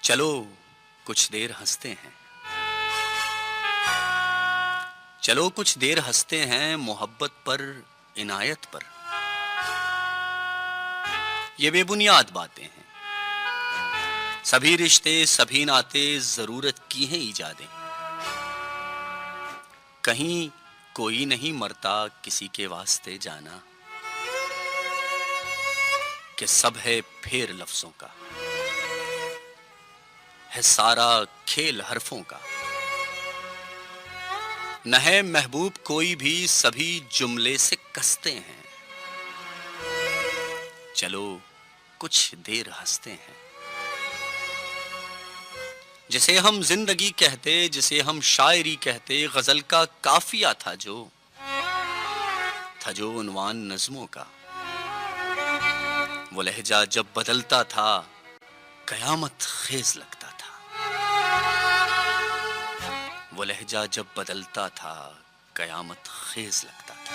چلو کچھ دیر ہنستے ہیں، چلو کچھ دیر ہنستے ہیں محبت پر، عنایت پر. یہ بے بنیاد باتیں ہیں، سبھی رشتے سبھی ناتے ضرورت کی ہیں ایجادیں. کہیں کوئی نہیں مرتا کسی کے واسطے جانا، کہ سب ہے پھیر لفظوں کا، ہے سارا کھیل حرفوں کا. نہ ہے محبوب کوئی بھی، سبھی جملے سے کستے ہیں. چلو کچھ دیر ہنستے ہیں. جسے ہم زندگی کہتے، جسے ہم شاعری کہتے، غزل کا قافیہ تھا جو عنوان نظموں کا. وہ لہجہ جب بدلتا تھا قیامت خیز لگتا تھا. وہ لہجہ جب بدلتا تھا قیامت خیز لگتا تھا.